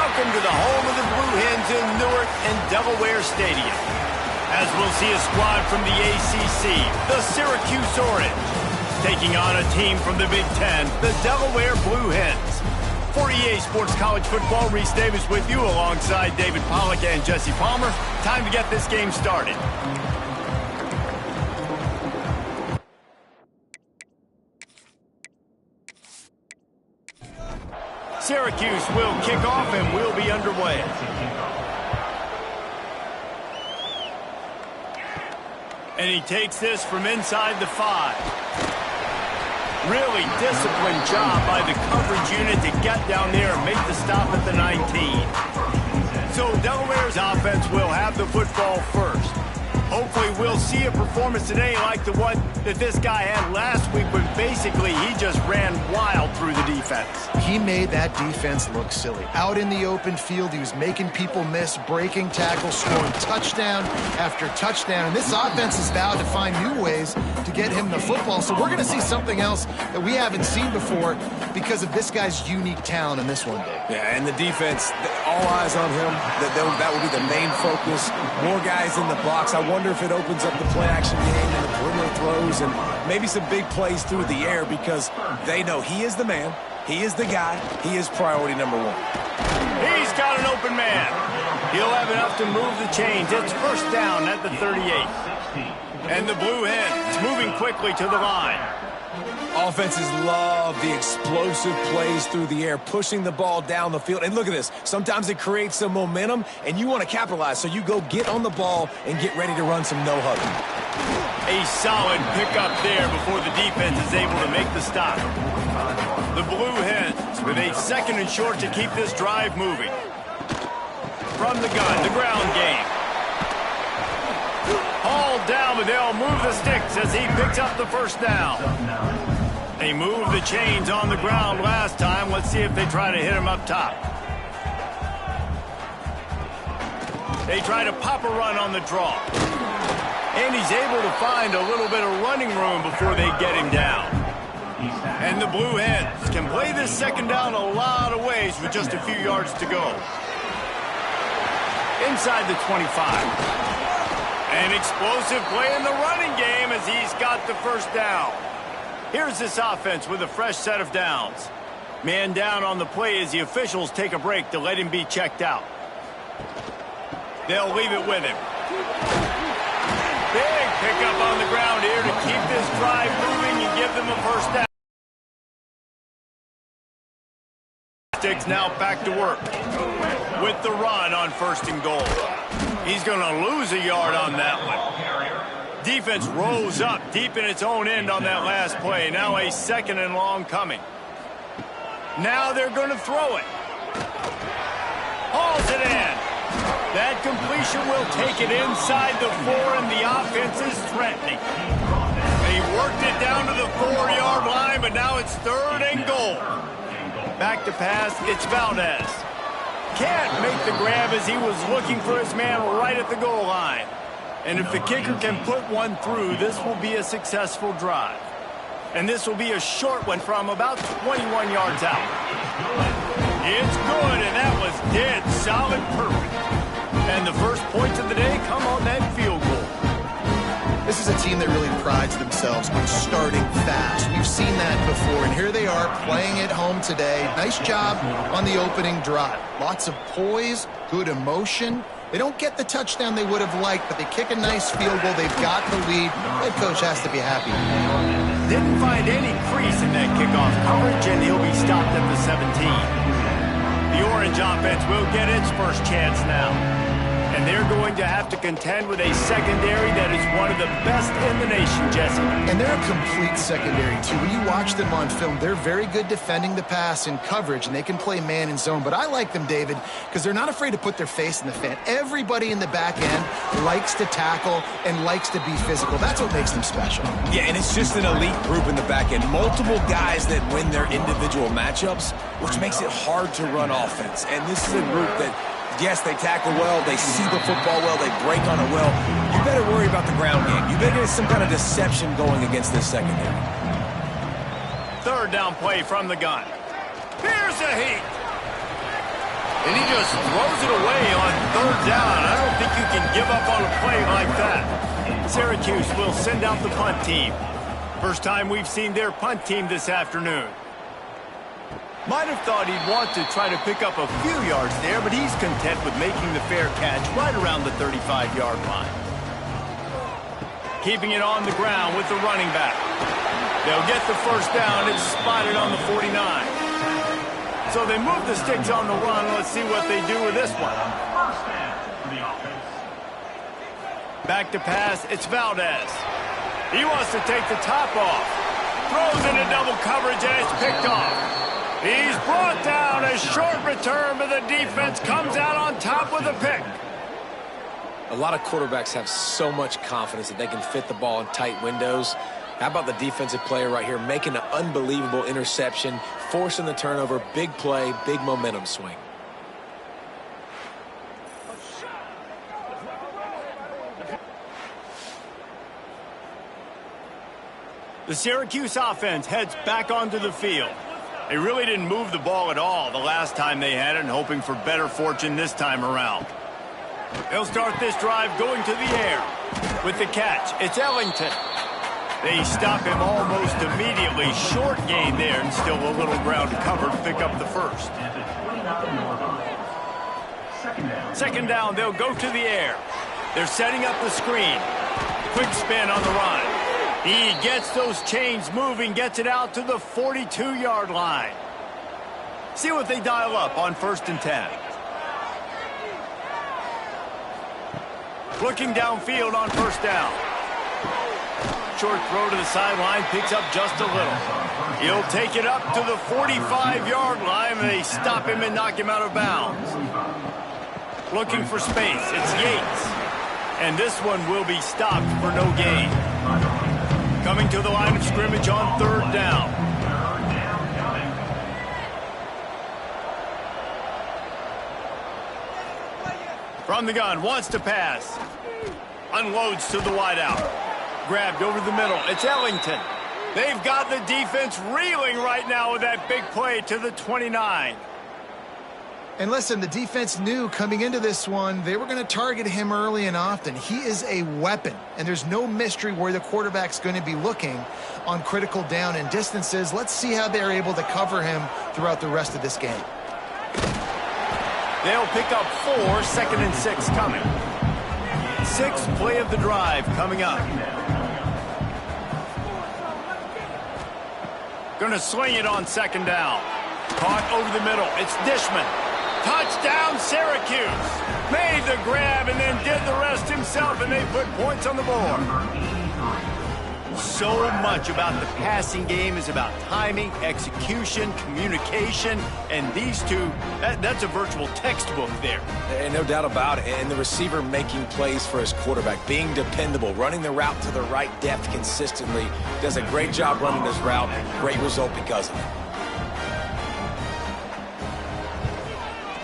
Welcome to the home of the Blue Hens in Newark and Delaware Stadium. As we'll see a squad from the ACC, the Syracuse Orange, taking on a team from the Big Ten, the Delaware Blue Hens. For EA Sports College Football, Reese Davis with you alongside David Pollack and Jesse Palmer. Time to get this game started. Syracuse will kick off and we'll be underway. And he takes this from inside the 5. Really disciplined job by the coverage unit to get down there and make the stop at the 19. So Delaware's offense will have the football first. Hopefully we'll see a performance today like the one that this guy had last week when basically he just ran wild through the defense. He made that defense look silly. Out in the open field, he was making people miss, breaking tackles, scoring touchdown after touchdown. And this offense is vowed to find new ways to get him the football. So we're going to see something else that we haven't seen before because of this guy's unique talent in this one, Dave. Yeah, and the defense, all eyes on him. That will be the main focus. More guys in the box. I wonder if it opens up the play-action game and the perimeter throws and maybe some big plays through the air because they know he is the man, he is the guy, he is priority number 1. He's got an open man. He'll have enough to move the chains. It's first down at the 38. And the Blue Hens moving quickly to the line. Offenses love the explosive plays through the air, pushing the ball down the field. And look at this. Sometimes it creates some momentum, and you want to capitalize. So you go get on the ball and get ready to run some no-huddle. A solid pickup there before the defense is able to make the stop. The Blue Hens with a second and short to keep this drive moving. From the gun, the ground game. Hauled down, but they'll move the sticks as he picks up the first down. They moved the chains on the ground last time. Let's see if they try to hit him up top. They try to pop a run on the draw. And he's able to find a little bit of running room before they get him down. And the Blue Hens can play this second down a lot of ways with just a few yards to go. Inside the 25. An explosive play in the running game as he's got the first down. Here's this offense with a fresh set of downs. Man down on the play as the officials take a break to let him be checked out. They'll leave it with him. Big pickup on the ground here to keep this drive moving and give them a first down. Sticks now back to work with the run on first and goal. He's going to lose a yard on that one. Defense rose up deep in its own end on that last play. Now a second and long coming. Now they're going to throw it. Hauls it in. That completion will take it inside the 4, and the offense is threatening. They worked it down to the 4-yard line, but now it's third and goal. Back to pass, it's Valdez. Can't make the grab as he was looking for his man right at the goal line. And if the kicker can put one through, this will be a successful drive. And this will be a short one from about 21 yards out. It's good, and that was dead solid perfect. And the first points of the day come on that field goal. This is a team that really prides themselves on starting fast. We've seen that before, and here they are playing at home today. Nice job on the opening drive. Lots of poise, good emotion. They don't get the touchdown they would have liked, but they kick a nice field goal. They've got the lead. Head coach has to be happy. Didn't find any crease in that kickoff coverage, and he'll be stopped at the 17. The Orange offense will get its first chance now. And they're going to have to contend with a secondary that is one of the best in the nation, Jesse. And they're a complete secondary, too. When you watch them on film, they're very good defending the pass and coverage, and they can play man and zone. But I like them, David, because they're not afraid to put their face in the fan. Everybody in the back end likes to tackle and likes to be physical. That's what makes them special. Yeah, and it's just an elite group in the back end. Multiple guys that win their individual matchups, which makes it hard to run offense. And this is a group that, yes, they tackle well, they see the football well, they break on it well. You better worry about the ground game. You better get some kind of deception going against this secondary. Third down play from the gun. Here's a heat. And he just throws it away on third down. I don't think you can give up on a play like that. Syracuse will send out the punt team. First time we've seen their punt team this afternoon. Might have thought he'd want to try to pick up a few yards there, but he's content with making the fair catch right around the 35-yard line. Keeping it on the ground with the running back. They'll get the first down. It's spotted on the 49. So they move the sticks on the run. Let's see what they do with this one. Back to pass. It's Valdez. He wants to take the top off. Throws into double coverage, and it's picked off. He's brought down. A short return, but the defense comes out on top with a pick. A lot of quarterbacks have so much confidence that they can fit the ball in tight windows. How about the defensive player right here making an unbelievable interception, forcing the turnover, big play, big momentum swing. The Syracuse offense heads back onto the field. They really didn't move the ball at all the last time they had it, and hoping for better fortune this time around. They'll start this drive going to the air. With the catch, it's Ellington. They stop him almost immediately. Short gain there, and still a little ground to cover to pick up the first. Second down, they'll go to the air. They're setting up the screen. Quick spin on the run. He gets those chains moving, gets it out to the 42-yard line. See what they dial up on 1st and 10. Looking downfield on 1st down. Short throw to the sideline, picks up just a little. He'll take it up to the 45-yard line, and they stop him and knock him out of bounds. Looking for space, it's Yates. And this one will be stopped for no gain. Coming to the line of scrimmage on 3rd down. From the gun, wants to pass. Unloads to the wideout. Grabbed over the middle. It's Ellington. They've got the defense reeling right now with that big play to the 29. And listen, the defense knew coming into this one, they were going to target him early and often. He is a weapon, and there's no mystery where the quarterback's going to be looking on critical down and distances. Let's see how they're able to cover him throughout the rest of this game. They'll pick up 4, 2nd and 6 coming. 6th play of the drive coming up. Gonna swing it on 2nd down. Caught over the middle. It's Dishman. Touchdown, Syracuse. Made the grab and then did the rest himself, and they put points on the board. So much about the passing game is about timing, execution, communication, and these two, that's a virtual textbook there. And no doubt about it. And the receiver making plays for his quarterback, being dependable, running the route to the right depth consistently. Does a great job running this route. Great result because of it.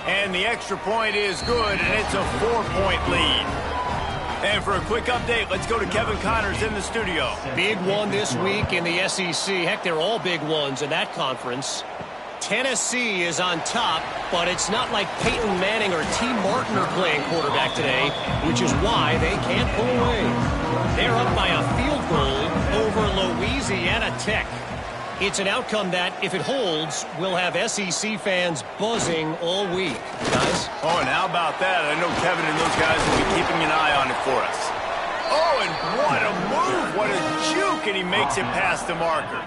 And the extra point is good, and it's a 4-point lead. And for a quick update, let's go to Kevin Connors in the studio. Big one this week in the SEC. Heck, they're all big ones in that conference. Tennessee is on top, but it's not like Peyton Manning or T. Martin are playing quarterback today, which is why they can't pull away. They're up by a field goal over Louisiana Tech. It's an outcome that, if it holds, will have SEC fans buzzing all week. Guys? Oh, and how about that? I know Kevin and those guys will be keeping an eye on it for us. Oh, and what a move! What a juke! And he makes it past the marker.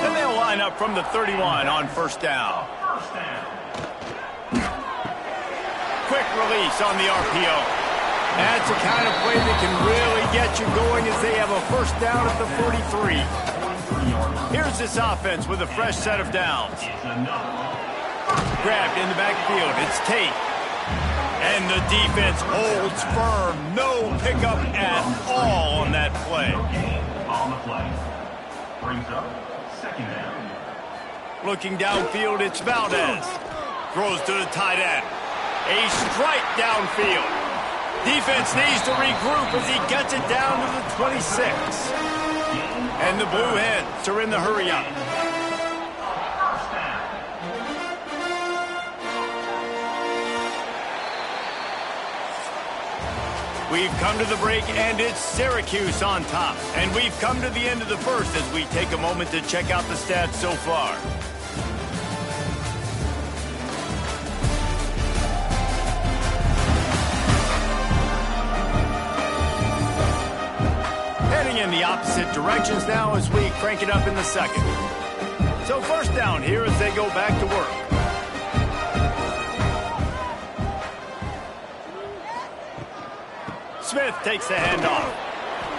Then they'll line up from the 31 on 1st down. Quick release on the RPO. That's the kind of play that can really get you going as they have a 1st down at the 43. Here's this offense with a fresh set of downs. Grabbed in the backfield. It's Tate. And the defense holds firm. No pickup at all on that play. On the play. Brings up 2nd down. Looking downfield, it's Valdez. Throws to the tight end. A strike downfield. Defense needs to regroup as he gets it down to the 26. And the Blue Hens are in the hurry-up. We've come to the break, and it's Syracuse on top. And we've come to the end of the first as we take a moment to check out the stats so far. Heading in the opposite directions now as we crank it up in the second. So first down here as they go back to work. Smith takes the handoff.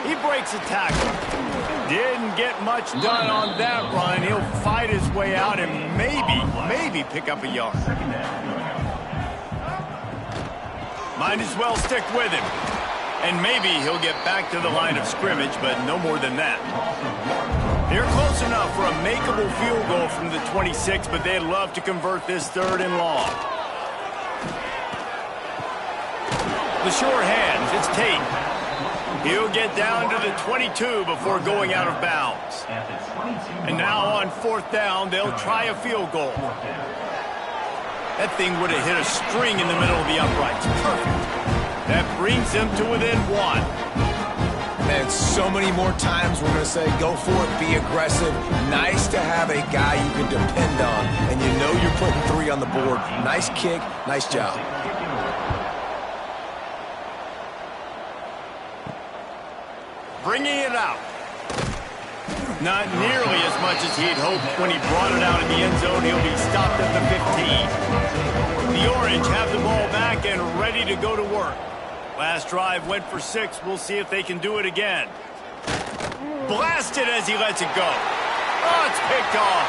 He breaks a tackle. Didn't get much done on that run. He'll fight his way out and maybe pick up a yard. Might as well stick with him. And maybe he'll get back to the line of scrimmage, but no more than that. They're close enough for a makeable field goal from the 26, but they'd love to convert this 3rd and long. The sure hands, it's Tate. He'll get down to the 22 before going out of bounds. And now on 4th down, they'll try a field goal. That thing would have hit a string in the middle of the uprights. Perfect. That brings them to within 1. Man, so many more times we're going to say, go for it, be aggressive. Nice to have a guy you can depend on, and you know you're putting 3 on the board. Nice kick, nice job. Bringing it out. Not nearly as much as he'd hoped when he brought it out in the end zone. He'll be stopped at the 15. The Orange have the ball back and ready to go to work. Last drive went for 6. We'll see if they can do it again. Blasted as he lets it go. Oh, it's picked off.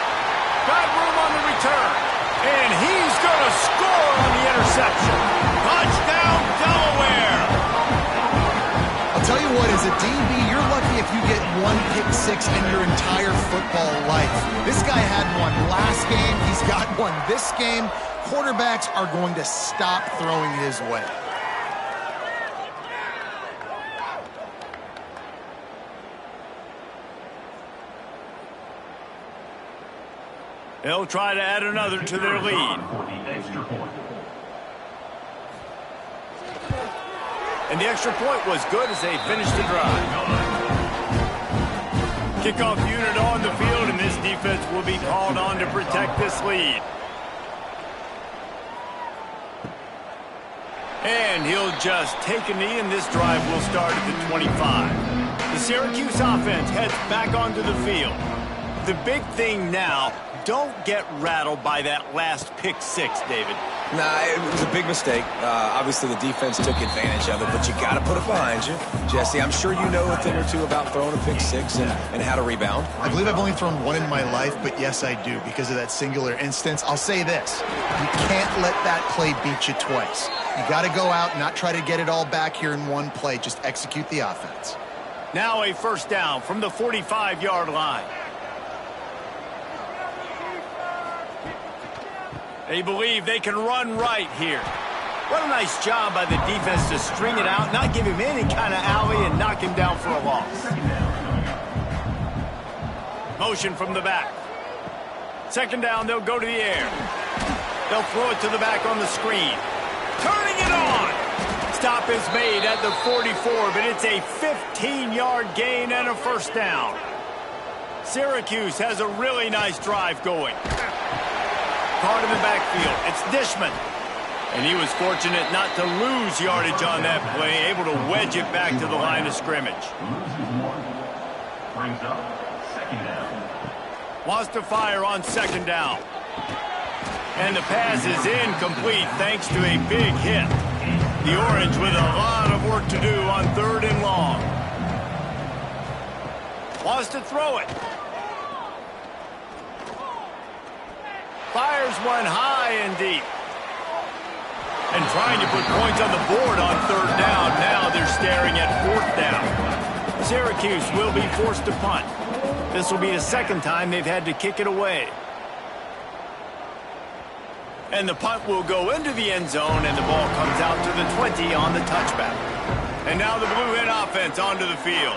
Got room on the return. And he's going to score on the interception. Touchdown, Delaware. I'll tell you what, as a DB, you're lucky if you get 1 pick 6 in your entire football life. This guy had one last game. He's got one this game. Quarterbacks are going to stop throwing his way. They'll try to add another to their lead. And the extra point was good as they finished the drive. Kickoff unit on the field, and this defense will be called on to protect this lead. And he'll just take a knee, and this drive will start at the 25. The Syracuse offense heads back onto the field. The big thing now, don't get rattled by that last pick 6, David. Nah, it was a big mistake. Obviously, the defense took advantage of it, but you got to put it behind you. Jesse, I'm sure you know a thing or two about throwing a pick 6 and how to rebound. I believe I've only thrown 1 in my life, but yes, I do because of that singular instance. I'll say this. You can't let that play beat you twice. You got to go out and not try to get it all back here in one play. Just execute the offense. Now a first down from the 45-yard line. They believe they can run right here. What a nice job by the defense to string it out, not give him any kind of alley, and knock him down for a loss. Motion from the back. Second down, they'll go to the air. They'll throw it to the back on the screen. Turning it on. Stop is made at the 44, but it's a 15-yard gain and a first down. Syracuse has a really nice drive going. Caught in the backfield. It's Dishman. And he was fortunate not to lose yardage on that play, able to wedge it back to the line of scrimmage. Wants to fire on second down. And the pass is incomplete thanks to a big hit. The Orange with a lot of work to do on 3rd and long. Wants to throw it. Fires one high and deep. And trying to put points on the board on 3rd down. Now they're staring at 4th down. Syracuse will be forced to punt. This will be the second time they've had to kick it away. And the punt will go into the end zone, and the ball comes out to the 20 on the touchback. And now the Blue Hen offense onto the field.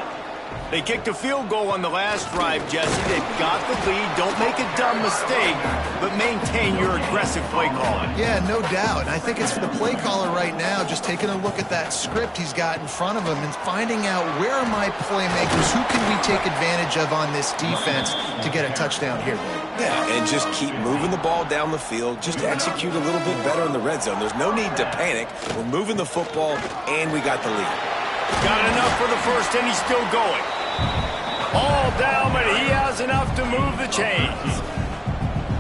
They kicked a field goal on the last drive, Jesse. They've got the lead. Don't make a dumb mistake, but maintain your aggressive play calling. Yeah, no doubt. I think it's for the play caller right now, just taking a look at that script he's got in front of him and finding out where are my playmakers, who can we take advantage of on this defense to get a touchdown here, Dave. Yeah, and just keep moving the ball down the field. Just execute a little bit better in the red zone. There's no need to panic. We're moving the football, and we got the lead. Got enough for the first, and he's still going. All down, but he has enough to move the chains.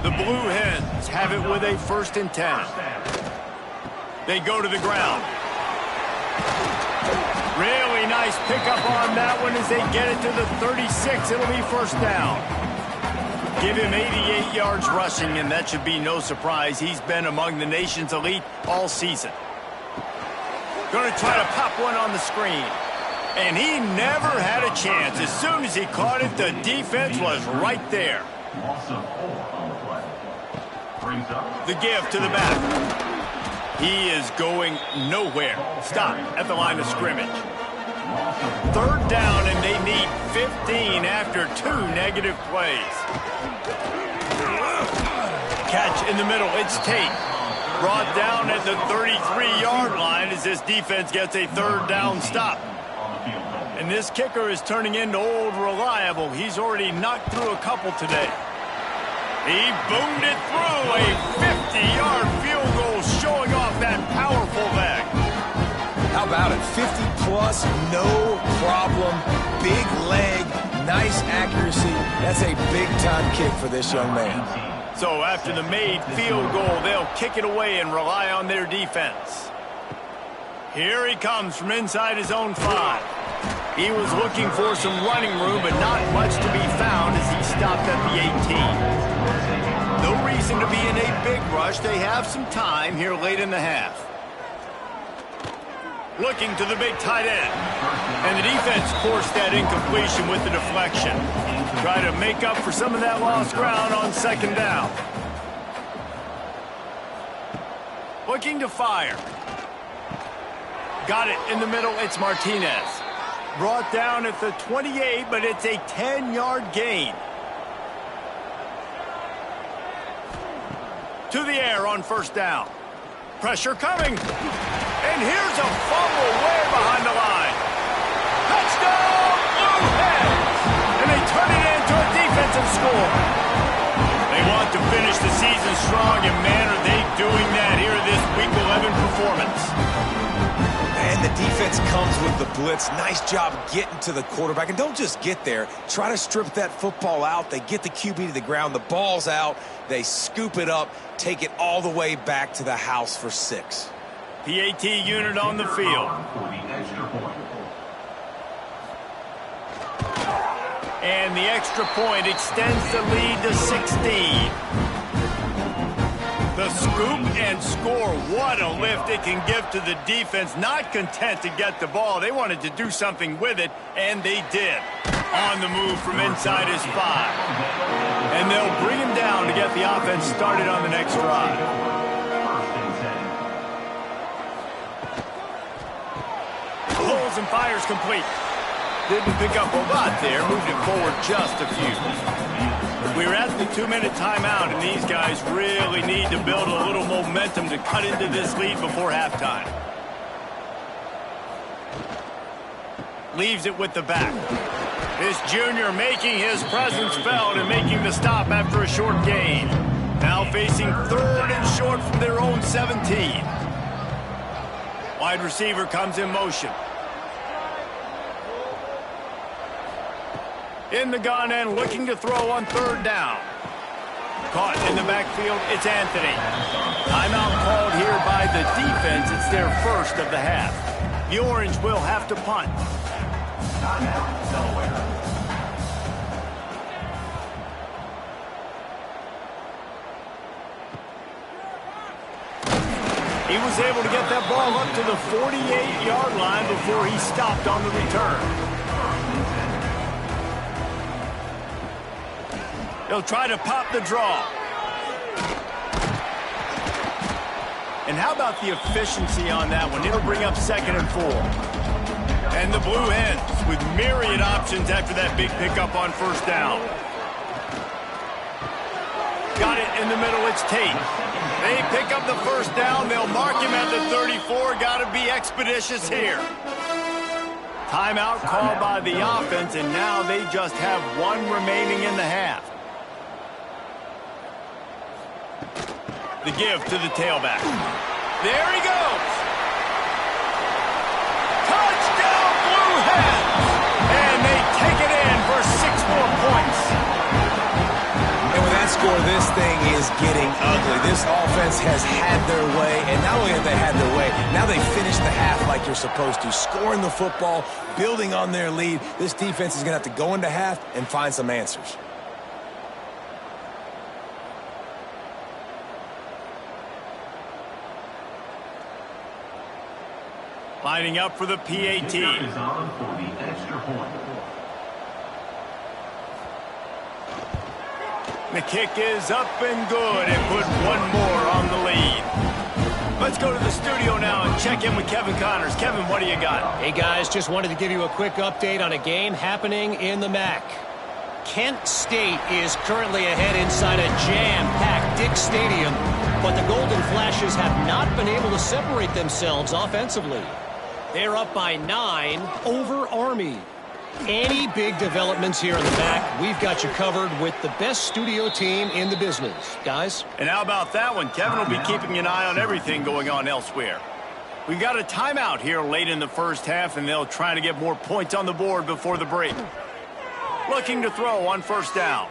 The Blue Hens have it with a 1st and 10. They go to the ground. Really nice pickup on that one as they get it to the 36. It'll be 1st down. Give him 88 yards rushing, and that should be no surprise. He's been among the nation's elite all season. Going to try to pop one on the screen. And he never had a chance. As soon as he caught it, the defense was right there. The give to the back. He is going nowhere. Stop at the line of scrimmage. 3rd down, and they need 15 after 2 negative plays. Catch in the middle. It's Tate. Brought down at the 33-yard line as this defense gets a 3rd down stop. And this kicker is turning into old reliable. He's already knocked through a couple today. He boomed it through. A 50-yard field goal showing off that powerful leg. How about it? 50-plus, no problem. Big leg, nice accuracy. That's a big-time kick for this young man. So after the made field goal, they'll kick it away and rely on their defense. Here he comes from inside his own 5. He was looking for some running room, but not much to be found as he stopped at the 18. No reason to be in a big rush. They have some time here late in the half. Looking to the big tight end. And the defense forced that incompletion with the deflection. Try to make up for some of that lost ground on 2nd down. Looking to fire. Got it in the middle. It's Martinez. Brought down at the 28, but it's a 10-yard gain. To the air on 1st down. Pressure coming. And here's a fumble way behind the line. Touchdown, Blue Hens! And they turn it into a defensive score. They want to finish the season strong, and man, are they doing that here in this Week 11 performance. And the defense comes with the blitz. Nice job getting to the quarterback. And don't just get there. Try to strip that football out. They get the QB to the ground. The ball's out. They scoop it up, take it all the way back to the house for 6. PAT unit on the field. And the extra point extends the lead to 16. The scoop and score. What a lift it can give to the defense. Not content to get the ball. They wanted to do something with it, and they did. On the move from inside his 5. And they'll bring him down to get the offense started on the next drive. Pulls and fires complete. Didn't pick up a lot there. Moved it forward just a few. We're at the 2-minute timeout, and these guys really need to build a little momentum to cut into this lead before halftime. Leaves it with the back. This junior making his presence felt and making the stop after a short gain. Now facing 3rd and short from their own 17. Wide receiver comes in motion. In the gun and looking to throw on 3rd down. Caught in the backfield, it's Anthony. Timeout called here by the defense. It's their 1st of the half. The Orange will have to punt. He was able to get that ball up to the 48-yard line before he stopped on the return. He'll try to pop the draw. And how about the efficiency on that one? It'll bring up 2nd and 4. And the Blue Hens with myriad options after that big pickup on first down. Got it in the middle, it's Tate. They pick up the first down, they'll mark him at the 34. Got to be expeditious here. Timeout called by the offense, and now they just have one remaining in the half. The give to the tailback. There he goes. Touchdown, Blue Hens! And they take it in for 6 more points. And with that score, this thing is getting ugly. This offense has had their way, and not only have they had their way, now they finish the half like you're supposed to, scoring the football, building on their lead. This defense is going to have to go into half and find some answers. Lining up for the PAT. The kick is up and good, and put one more on the lead. Let's go to the studio now and check in with Kevin Connors. Kevin, what do you got? Hey, guys, just wanted to give you a quick update on a game happening in the MAC. Kent State is currently ahead inside a jam-packed Dick Stadium, but the Golden Flashes have not been able to separate themselves offensively. They're up by 9 over Army. Any big developments here in the MAC, we've got you covered with the best studio team in the business. Guys? And how about that one? Kevin will be keeping an eye on everything going on elsewhere. We've got a timeout here late in the first half, and they'll try to get more points on the board before the break. Looking to throw on first down.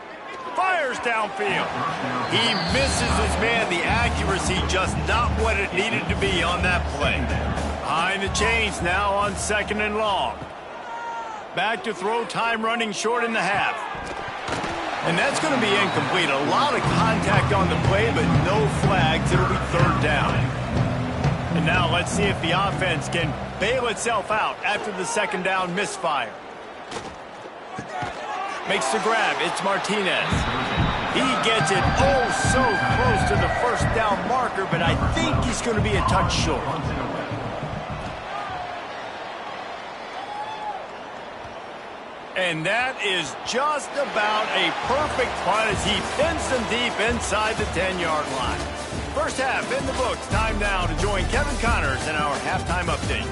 Fires downfield. He misses his man. The accuracy just not what it needed to be on that play. Behind the chains now on 2nd and long. Back to throw, time running short in the half. And that's going to be incomplete. A lot of contact on the play, but no flags. It'll be 3rd down. And now let's see if the offense can bail itself out after the 2nd down misfire. Makes the grab. It's Martinez. He gets it so close to the 1st down marker, but I think he's going to be a touch short. And that is just about a perfect punt as he pins them deep inside the 10-yard line. First half in the books. Time now to join Kevin Connors in our halftime update.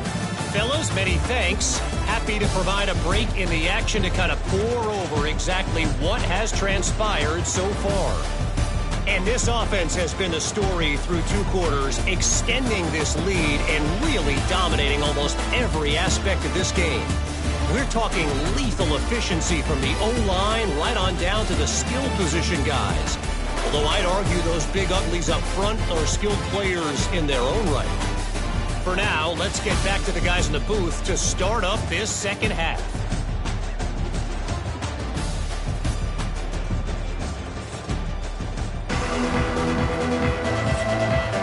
Fellas, many thanks. Happy to provide a break in the action to kind of pour over exactly what has transpired so far. And this offense has been the story through 2 quarters, extending this lead and really dominating almost every aspect of this game. We're talking lethal efficiency from the O-line right on down to the skill position guys. Although I'd argue those big uglies up front are skilled players in their own right. For now, let's get back to the guys in the booth to start up this second half.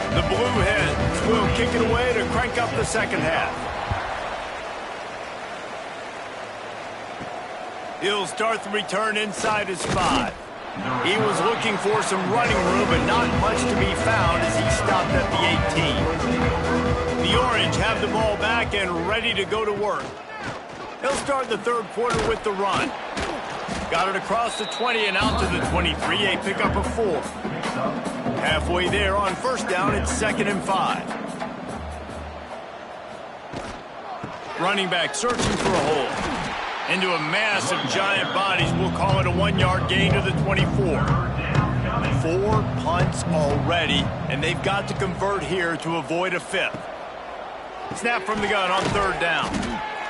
The Blue Hens will kick it away to crank up the second half. He'll start the return inside his 5. He was looking for some running room, but not much to be found as he stopped at the 18. The Orange have the ball back and ready to go to work. He'll start the 3rd quarter with the run. Got it across the 20 and out to the 23. A pickup of 4. Halfway there on first down, it's 2nd and 5. Running back searching for a hole. Into a mass of giant bodies. We'll call it a 1-yard gain to the 24. 4 punts already, and they've got to convert here to avoid a 5th. Snap from the gun on 3rd down.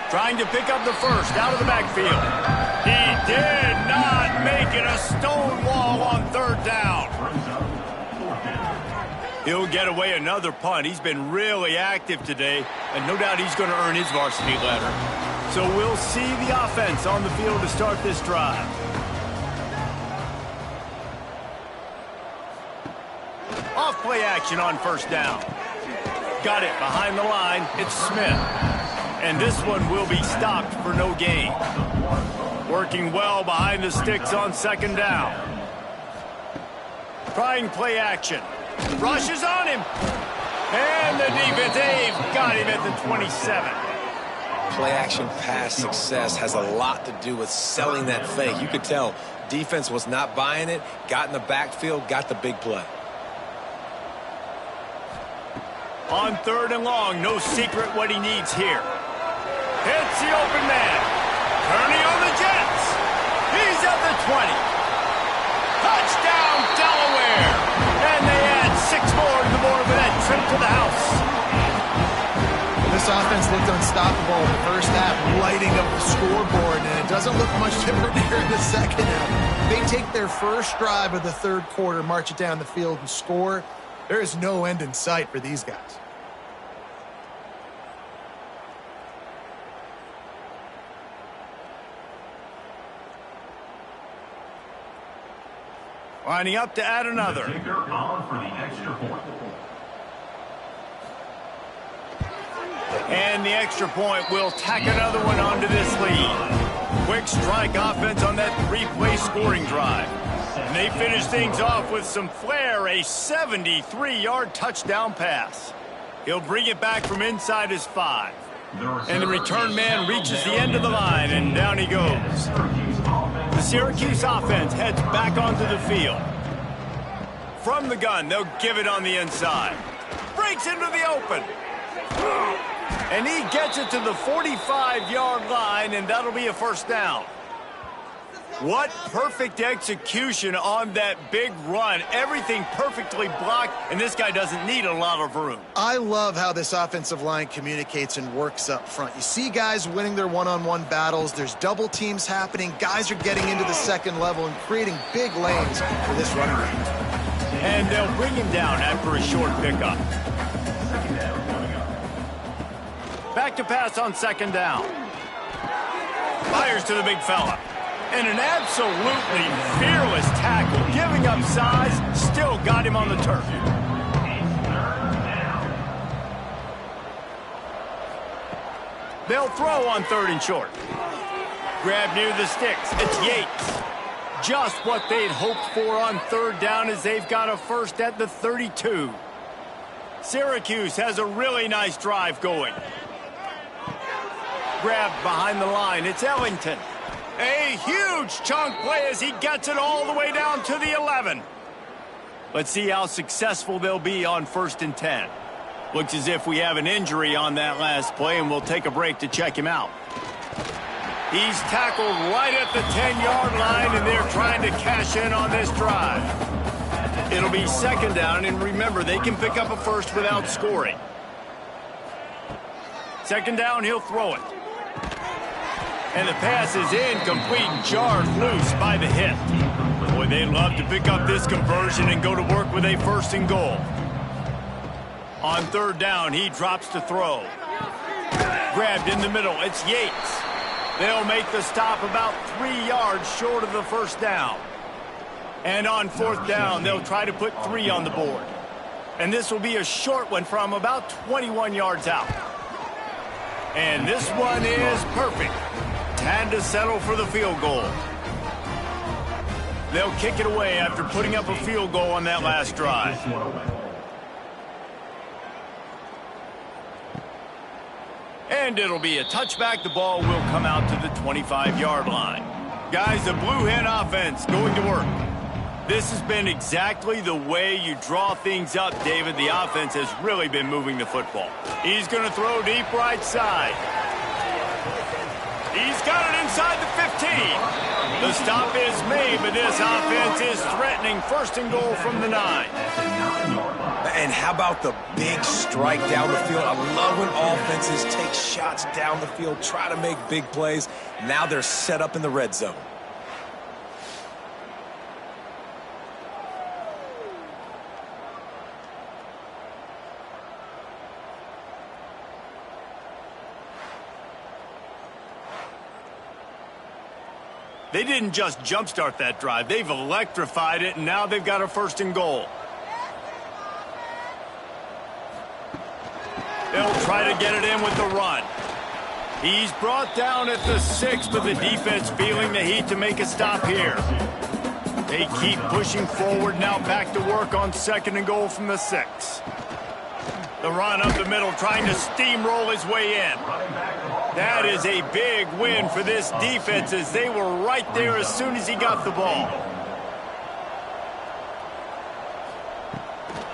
Trying to pick up the 1st out of the backfield. He did not make it. A stone wall on 3rd down. He'll get away another punt. He's been really active today, and no doubt he's going to earn his varsity letter. So we'll see the offense on the field to start this drive. Off play action on first down. Got it behind the line. It's Smith. And this one will be stopped for no gain. Working well behind the sticks on 2nd down. Trying play action. Rushes on him. And the defense, they've got him at the 27. Play-action pass success has a lot to do with selling that fake. You could tell defense was not buying it, got in the backfield, got the big play. On 3rd and long, no secret what he needs here. Hits the open man. Turning on the Jets. He's at the 20. Touchdown, Delaware. And they add 6 more to the board with that trip to the house. This offense looked unstoppable in the first half, lighting up the scoreboard, and it doesn't look much different here in the second half. They take their first drive of the 3rd quarter, march it down the field, and score. There is no end in sight for these guys. Lining up to add another. And the extra point will tack another one onto this lead. Quick strike offense on that 3-play scoring drive. And they finish things off with some flair, a 73-yard touchdown pass. He'll bring it back from inside his 5. And the return man reaches the end of the line, and down he goes. The Syracuse offense heads back onto the field. From the gun, they'll give it on the inside. Breaks into the open. And he gets it to the 45-yard line, and that'll be a first down. What perfect execution on that big run. Everything perfectly blocked, and this guy doesn't need a lot of room. I love how this offensive line communicates and works up front. You see guys winning their one-on-one battles. There's double teams happening. Guys are getting into the second level and creating big lanes for this running back. And they'll bring him down after a short pickup. Back to pass on 2nd down. Fires to the big fella. And an absolutely fearless tackle, giving up size, still got him on the turf. They'll throw on 3rd and short. Grab near the sticks. It's Yates. Just what they'd hoped for on 3rd down as they've got a first at the 32. Syracuse has a really nice drive going. Grabbed behind the line. It's Ellington. A huge chunk play as he gets it all the way down to the 11. Let's see how successful they'll be on 1st and 10. Looks as if we have an injury on that last play, and we'll take a break to check him out. He's tackled right at the 10-yard line, and they're trying to cash in on this drive. It'll be 2nd down, and remember, they can pick up a first without scoring. 2nd down, he'll throw it. And the pass is incomplete, jarred loose by the hit. Boy, they'd love to pick up this conversion and go to work with a 1st and goal. On 3rd down, he drops to throw. Grabbed in the middle, it's Yates. They'll make the stop about 3 yards short of the 1st down. And on 4th down, they'll try to put 3 on the board. And this will be a short one from about 21 yards out. And this one is perfect. Had to settle for the field goal. They'll kick it away after putting up a field goal on that last drive. And it'll be a touchback. The ball will come out to the 25-yard line. Guys, the Blue Hen offense going to work. This has been exactly the way you draw things up, David. The offense has really been moving the football. He's going to throw deep right side. He's got it inside the 15. The stop is made, but this offense is threatening 1st and goal from the 9. And how about the big strike down the field? I love when offenses take shots down the field, try to make big plays. Now they're set up in the red zone. They didn't just jumpstart that drive. They've electrified it, and now they've got a 1st and goal. They'll try to get it in with the run. He's brought down at the 6, but the defense feeling the heat to make a stop here. They keep pushing forward, now back to work on 2nd and goal from the 6. The run up the middle, trying to steamroll his way in. That is a big win for this defense as they were right there as soon as he got the ball.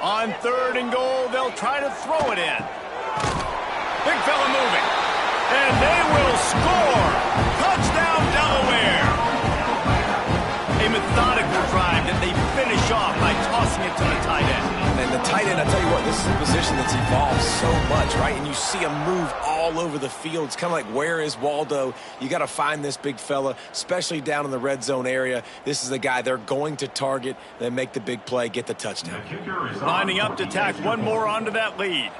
On 3rd and goal, they'll try to throw it in. Big fella moving. And they will score. Touchdown, Delaware. A methodical drive that they finish off by tossing it to the tight end. And the tight end, I tell you what, this is a position that's evolved so much, right? And you see him move all over the field. It's kind of like, where is Waldo? You got to find this big fella, especially down in the red zone area. This is the guy they're going to target, then make the big play, get the touchdown. Lining up to tack one more onto that lead.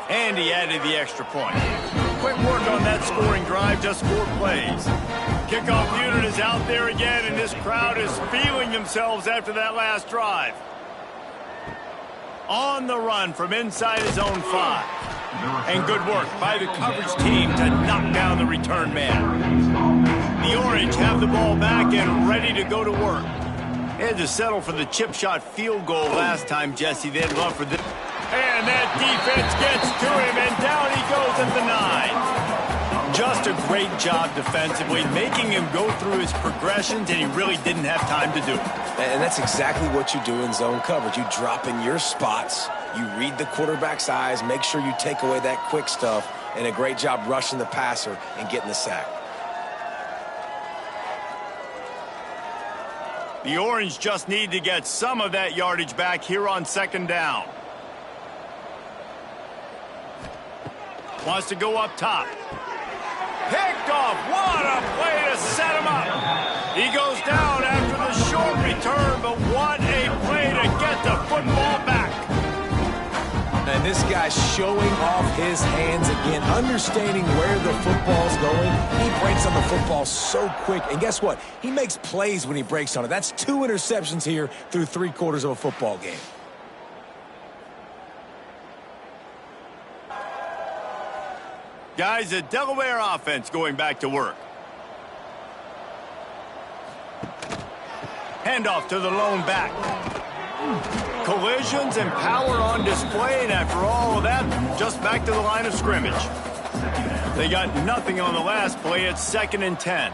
And he added the extra point. Quick work on that scoring drive, just 4 plays. Kickoff unit is out there again, and this crowd is feeling themselves after that last drive. On the run from inside his own 5. And good work by the coverage team to knock down the return man. The Orange have the ball back and ready to go to work. They had to settle for the chip shot field goal last time, Jesse. They'd love for this. And that defense gets to him, and down he goes at the 9. Just a great job defensively, making him go through his progressions, and he really didn't have time to do it. And that's exactly what you do in zone coverage. You drop in your spots, you read the quarterback's eyes, make sure you take away that quick stuff, and a great job rushing the passer and getting the sack. The Orange just need to get some of that yardage back here on 2nd down. Wants to go up top. Picked off. What a play to set him up. He goes down after the short return, but what a play to get the football back. And this guy's showing off his hands again, understanding where the football's going. He breaks on the football so quick. And guess what? He makes plays when he breaks on it. That's 2 interceptions here through 3/4 of a football game. Guys, the Delaware offense going back to work. Handoff to the lone back. Collisions and power on display, and after all of that, just back to the line of scrimmage. They got nothing on the last play. It's 2nd and 10.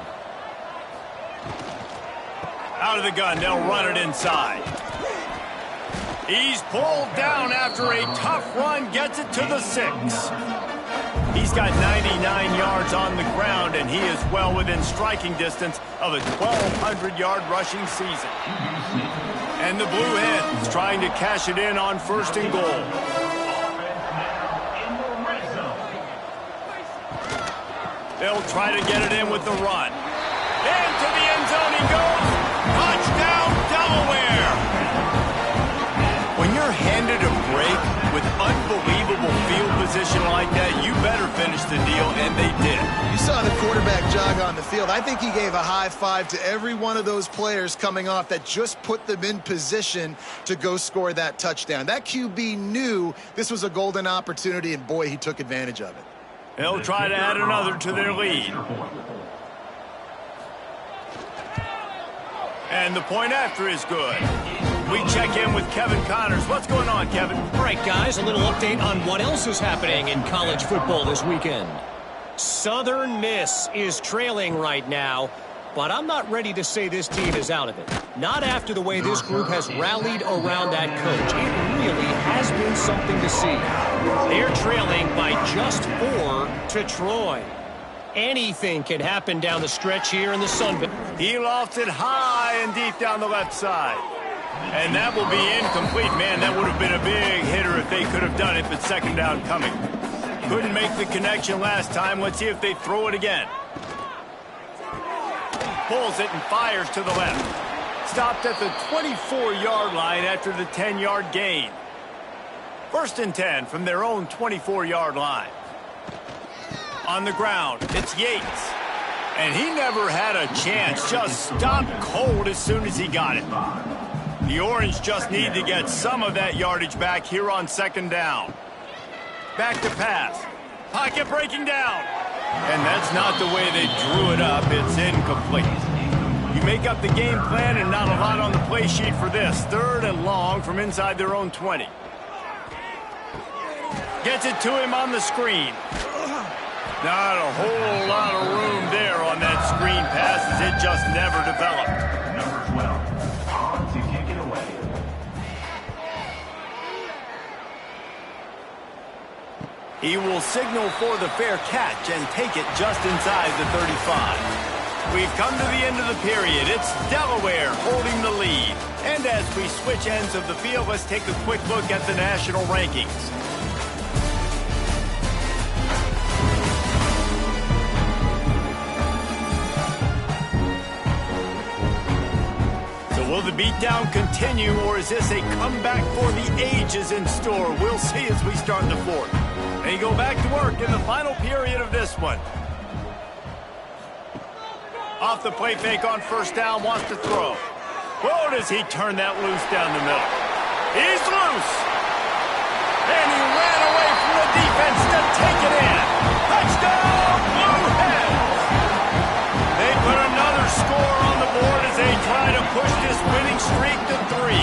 Out of the gun, they'll run it inside. He's pulled down after a tough run, gets it to the 6. He's got 99 yards on the ground, and he is well within striking distance of a 1,200-yard rushing season. And the Blue Hens trying to cash it in on 1st and goal. They'll try to get it in with the run. Into the end zone he goes. Touchdown, Delaware! When you're handed a break with unbelievable field position like that, you better finish the deal, and they did. You saw the quarterback jog on the field. I think he gave a high five to every one of those players coming off that just put them in position to go score that touchdown. That QB knew this was a golden opportunity, and boy, he took advantage of it. They'll try to add another to their lead. And the point after is good. We check in with Kevin Connors. What's going on, Kevin? All right, guys, a little update on what else is happening in college football this weekend. Southern Miss is trailing right now, but I'm not ready to say this team is out of it. Not after the way this group has rallied around that coach. It really has been something to see. They're trailing by just 4 to Troy. Anything can happen down the stretch here in the Sun Belt. He lofts it high and deep down the left side. And that will be incomplete. Man, that would have been a big hitter if they could have done it, but 2nd down coming. Couldn't make the connection last time. Let's see if they throw it again. Pulls it and fires to the left. Stopped at the 24-yard line after the 10-yard gain. 1st and 10 from their own 24-yard line. On the ground, it's Yates. And he never had a chance. Just stopped cold as soon as he got it. The Orange just need to get some of that yardage back here on 2nd down. Back to pass. Pocket breaking down. And that's not the way they drew it up. It's incomplete. You make up the game plan and not a lot on the play sheet for this. 3rd and long from inside their own 20. Gets it to him on the screen. Not a whole lot of room there on that screen pass as it just never developed. Number 12, on to kick it away. He will signal for the fair catch and take it just inside the 35. We've come to the end of the period. It's Delaware holding the lead. And as we switch ends of the field, let's take a quick look at the national rankings. So will the beatdown continue, or is this a comeback for the ages in store? We'll see as we start the fourth. They go back to work in the final period of this one. Off the play fake on first down, wants to throw. Whoa, does he turn that loose down the middle? He's loose. And he ran away from the defense to take it in. Touchdown, Blue Hens. They put another score on the board as they try to push this winning streak to 3.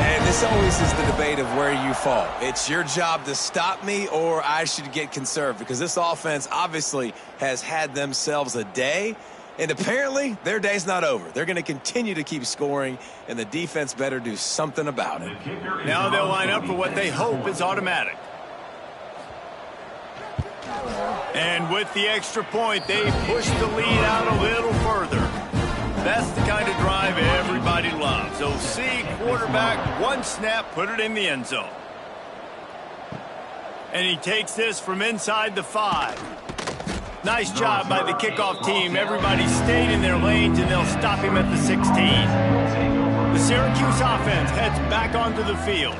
And this always is the debate of where you fall. It's your job to stop me, or I should get conserved, because this offense obviously has had themselves a day, and apparently their day's not over. They're going to continue to keep scoring, and the defense better do something about it. Now they'll line up for what they hope is automatic. And with the extra point, they push the lead out a little further. That's the kind of drive everybody loves. OC, quarterback, one snap, put it in the end zone. And he takes this from inside the 5. Nice job by the kickoff team. Everybody stayed in their lanes, and they'll stop him at the 16. The Syracuse offense heads back onto the field.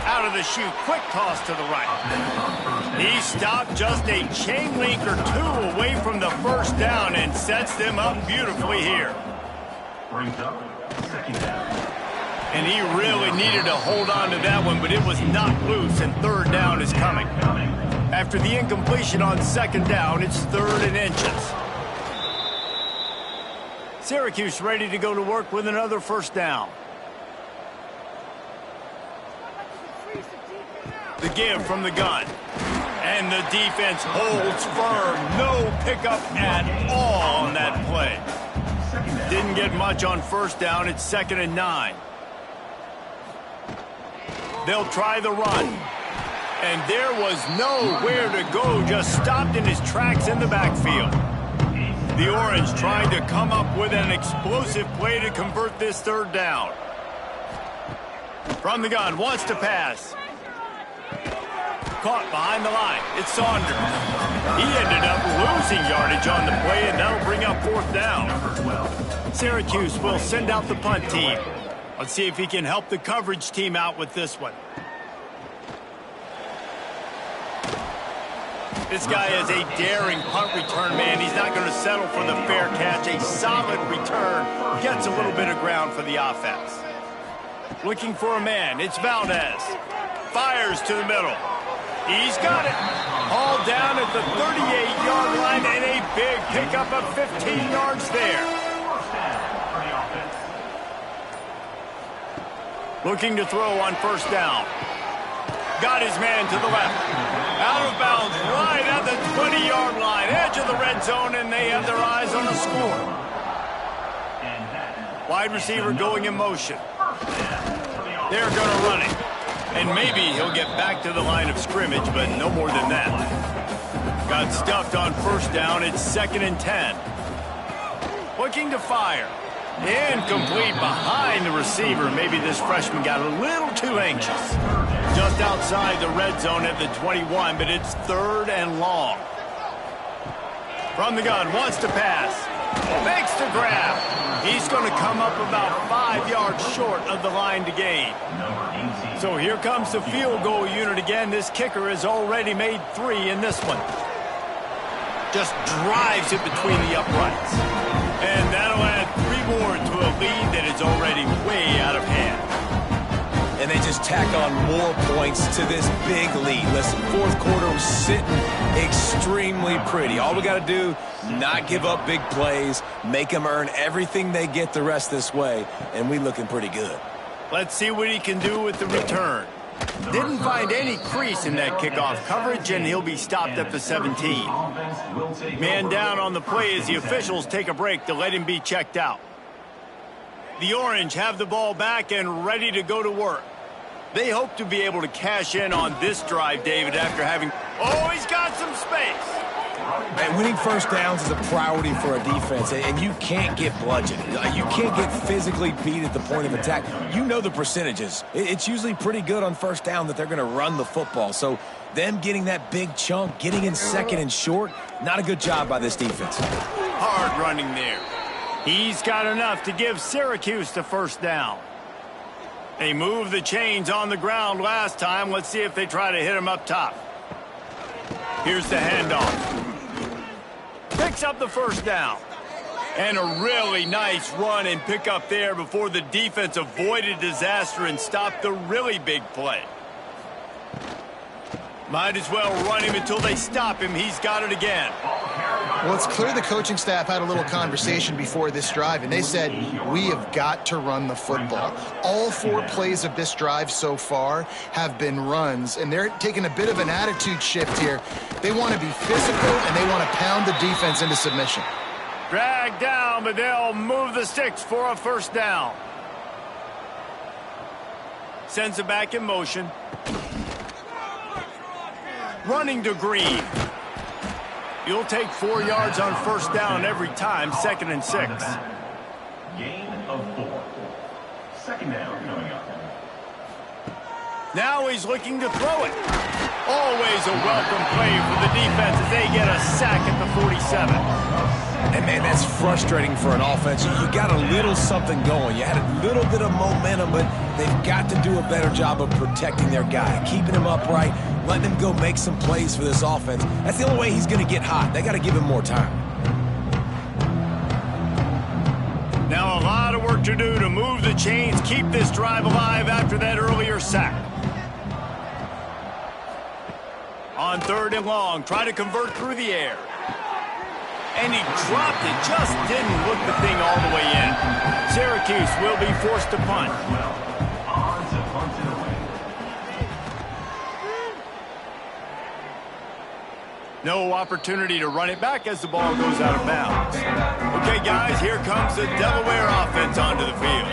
Out of the chute, quick toss to the right. He stopped just a chain link or 2 away from the first down and sets them up beautifully here. Brings up second down. And he really needed to hold on to that one, but it was knocked loose, and third down is coming. After the incompletion on second down, it's 3rd and inches. Syracuse ready to go to work with another first down. The give from the gun. And the defense holds firm. No pickup at all on that play. Didn't get much on first down. It's 2nd and 9. They'll try the run. And there was nowhere to go. Just stopped in his tracks in the backfield. The Orange trying to come up with an explosive play to convert this 3rd down. From the gun, wants to pass. Caught behind the line. It's Saunders. He ended up losing yardage on the play, and that'll bring up 4th down. Syracuse will send out the punt team. Let's see if he can help the coverage team out with this one. This guy is a daring punt return man. He's not going to settle for the fair catch. A solid return. Gets a little bit of ground for the offense. Looking for a man. It's Valdez. Fires to the middle. He's got it. Hauled down at the 38-yard line, and a big pickup of 15 yards there. Looking to throw on first down. Got his man to the left. Out of bounds right at the 20-yard line. Edge of the red zone, and they have their eyes on a score. Wide receiver going in motion. They're going to run it. And maybe he'll get back to the line of scrimmage, but no more than that. Got stuffed on first down. It's 2nd and 10. Looking to fire. Incomplete behind the receiver. Maybe this freshman got a little too anxious. Just outside the red zone at the 21, but it's 3rd and long. From the gun, wants to pass. Makes the grab. He's going to come up about 5 yards short of the line to gain. So here comes the field goal unit again. This kicker has already made 3 in this one. Just drives it between the uprights. And that'll add 3 more to a lead that is already way out of hand. And they just tack on more points to this big lead. Listen, 4th quarter was sitting extremely pretty. All we got to do, not give up big plays, make them earn everything they get the rest this way, and we looking pretty good. Let's see what he can do with the return. Didn't find any crease in that kickoff coverage, and he'll be stopped at the 17. Man down on the play as the officials take a break to let him be checked out. The Orange have the ball back and ready to go to work. They hope to be able to cash in on this drive, David, after having... Oh, he's got some space. Man, winning first downs is a priority for a defense, and you can't get bludgeoned. You can't get physically beat at the point of attack. You know the percentages. It's usually pretty good on first down that they're going to run the football. So them getting that big chunk, getting in second and short, not a good job by this defense. Hard running there. He's got enough to give Syracuse the first down. They moved the chains on the ground last time. Let's see if they try to hit him up top. Here's the handoff. Picks up the first down. And a really nice run and pick up there before the defense avoided disaster and stopped the really big play. Might as well run him until they stop him. He's got it again. Well, it's clear the coaching staff had a little conversation before this drive, and they said, we have got to run the football. All 4 plays of this drive so far have been runs, and they're taking a bit of an attitude shift here. They want to be physical, and they want to pound the defense into submission. Drag down, but they'll move the sticks for a first down. Sends it back in motion. Running to Green. You'll take 4 yards on first down every time, 2nd and 6. Gain of 4. Second down coming up. Now he's looking to throw it. Always a welcome play for the defense as they get a sack at the 47. And, man, that's frustrating for an offense. You got a little something going. You had a little bit of momentum, but they've got to do a better job of protecting their guy, keeping him upright, letting him go make some plays for this offense. That's the only way he's going to get hot. They got to give him more time. Now a lot of work to do to move the chains, keep this drive alive after that earlier sack. On 3rd and long, try to convert through the air. And he dropped it, just didn't look the thing all the way in. Syracuse will be forced to punt. On to punt it away. No opportunity to run it back as the ball goes out of bounds. Okay, guys, here comes the Delaware offense onto the field.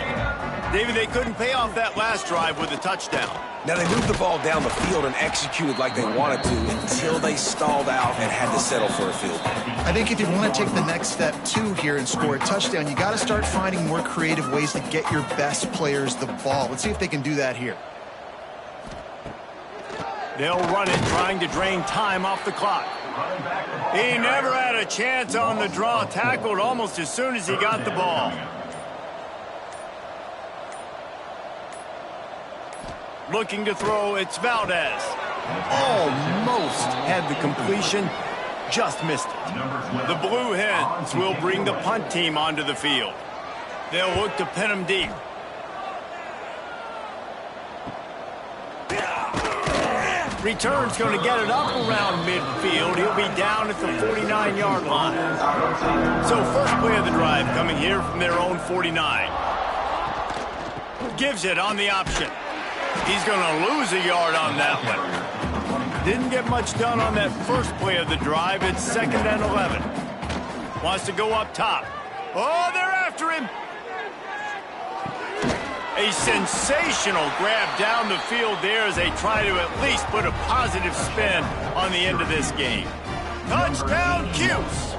David, they couldn't pay off that last drive with a touchdown. Now, they moved the ball down the field and executed like they wanted to until they stalled out and had to settle for a field goal. I think if you want to take the next step, too, here and score a touchdown, you got to start finding more creative ways to get your best players the ball. Let's see if they can do that here. They'll run it, trying to drain time off the clock. He never had a chance on the draw, tackled almost as soon as he got the ball. Looking to throw, it's Valdez. Almost had the completion, just missed it. The Blue Hens will bring the punt team onto the field. They'll look to pin him deep. Return's going to get it up around midfield. He'll be down at the 49-yard line. So first play of the drive coming here from their own 49. Gives it on the option. He's going to lose a yard on that one. Didn't get much done on that first play of the drive. It's 2nd and 11. Wants to go up top. Oh, they're after him. A sensational grab down the field there as they try to at least put a positive spin on the end of this game. Touchdown, Cuse.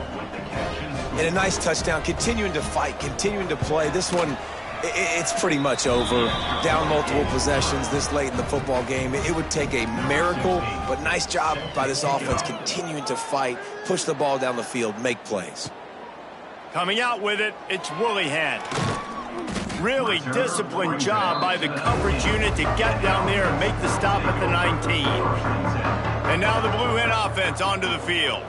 And a nice touchdown, continuing to fight, continuing to play. This one, it's pretty much over. Down multiple possessions this late in the football game. It would take a miracle, but nice job by this offense continuing to fight, push the ball down the field, make plays. Coming out with it, it's Willihan. Really disciplined job by the coverage unit to get down there and make the stop at the 19. And now the Blue Hen offense onto the field.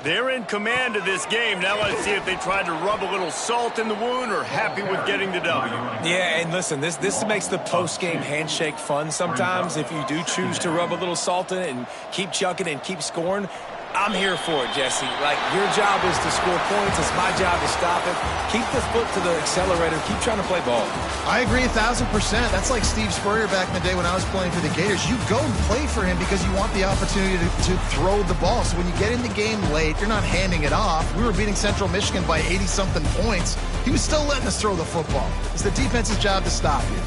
They're in command of this game. Now let's see if they try to rub a little salt in the wound or happy with getting the W. Yeah, and listen, this makes the post-game handshake fun sometimes. If you do choose to rub a little salt in it and keep chucking and keep scoring, I'm here for it, Jesse. Like, your job is to score points. It's my job to stop it. Keep the foot to the accelerator. Keep trying to play ball. I agree 1,000%. That's like Steve Spurrier back in the day when I was playing for the Gators. You go and play for him because you want the opportunity to throw the ball. So when you get in the game late, you're not handing it off. We were beating Central Michigan by 80-something points. He was still letting us throw the football. It's the defense's job to stop you.